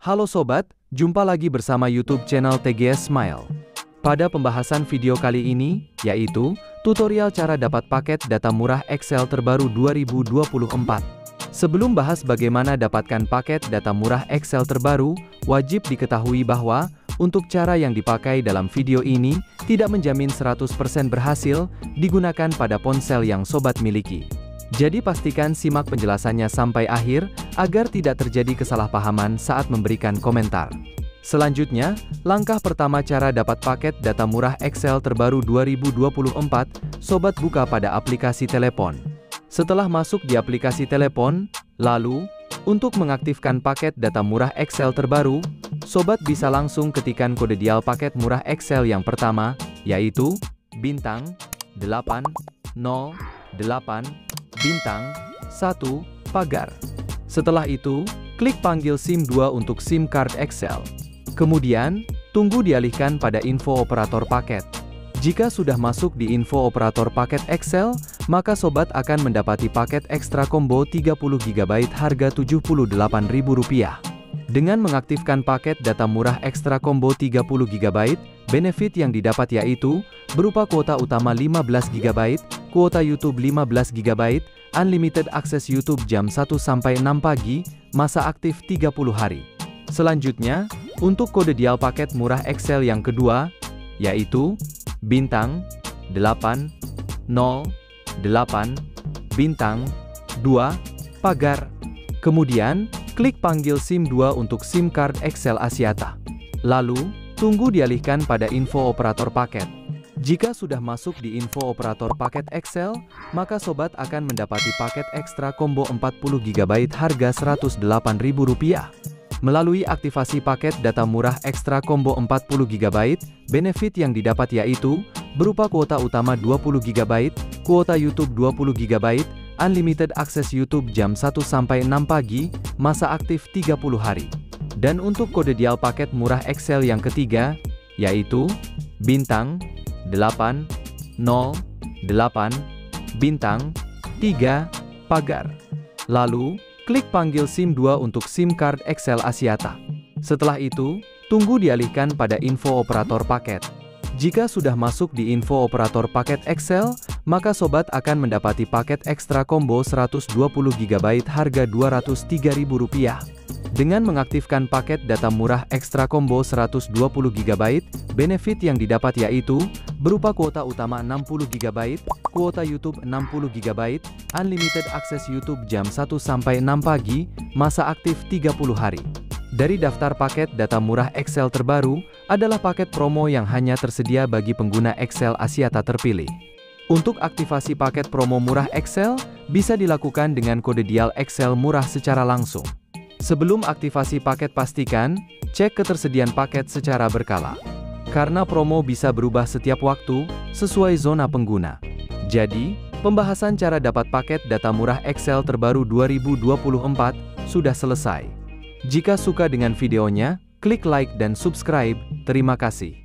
Halo sobat, jumpa lagi bersama YouTube channel TGS Smile. Pada pembahasan video kali ini, yaitu tutorial cara dapat paket data murah Excel terbaru 2024. Sebelum bahas bagaimana dapatkan paket data murah Excel terbaru, wajib diketahui bahwa untuk cara yang dipakai dalam video ini tidak menjamin 100% berhasil digunakan pada ponsel yang sobat miliki. Jadi pastikan simak penjelasannya sampai akhir, agar tidak terjadi kesalahpahaman saat memberikan komentar. Selanjutnya, langkah pertama cara dapat paket data murah Excel terbaru 2024, sobat buka pada aplikasi telepon. Setelah masuk di aplikasi telepon, lalu, untuk mengaktifkan paket data murah Excel terbaru, sobat bisa langsung ketikkan kode dial paket murah Excel yang pertama, yaitu, bintang, 808, bintang, 1, pagar. Setelah itu, klik panggil SIM 2 untuk SIM card Excel. Kemudian, tunggu dialihkan pada info operator paket. Jika sudah masuk di info operator paket Excel, maka sobat akan mendapati paket ekstra combo 30GB harga Rp78.000. Dengan mengaktifkan paket data murah ekstra combo 30GB, benefit yang didapat yaitu, berupa kuota utama 15GB, kuota YouTube 15GB, unlimited akses YouTube jam 1-6 pagi, masa aktif 30 hari. Selanjutnya, untuk kode dial paket murah Excel yang kedua, yaitu, bintang, 808, bintang, 2, pagar. Kemudian, klik panggil SIM 2 untuk SIM card Excel Axiata. Lalu, tunggu dialihkan pada info operator paket. Jika sudah masuk di info operator paket Excel, maka sobat akan mendapati paket ekstra combo 40GB harga Rp108.000. Melalui aktivasi paket data murah ekstra combo 40GB, benefit yang didapat yaitu, berupa kuota utama 20GB, kuota YouTube 20GB, unlimited akses YouTube jam 1-6 pagi, masa aktif 30 hari. Dan untuk kode dial paket murah Excel yang ketiga, yaitu, bintang, 808, bintang, 3, pagar. Lalu, klik panggil SIM 2 untuk SIM card Excel Axiata. Setelah itu, tunggu dialihkan pada info operator paket. Jika sudah masuk di info operator paket Excel, maka sobat akan mendapati paket ekstra combo 120GB harga Rp203.000. Dengan mengaktifkan paket data murah ekstra combo 120GB, benefit yang didapat yaitu, berupa kuota utama 60GB, kuota YouTube 60GB, unlimited akses YouTube jam 1-6 pagi, masa aktif 30 hari. Dari daftar paket data murah Excel terbaru, adalah paket promo yang hanya tersedia bagi pengguna Excel Axiata terpilih. Untuk aktivasi paket promo murah Excel, bisa dilakukan dengan kode dial Excel murah secara langsung. Sebelum aktivasi paket pastikan, cek ketersediaan paket secara berkala. Karena promo bisa berubah setiap waktu, sesuai zona pengguna. Jadi, pembahasan cara dapat paket data murah Excel terbaru 2024, sudah selesai. Jika suka dengan videonya, klik like dan subscribe, terima kasih.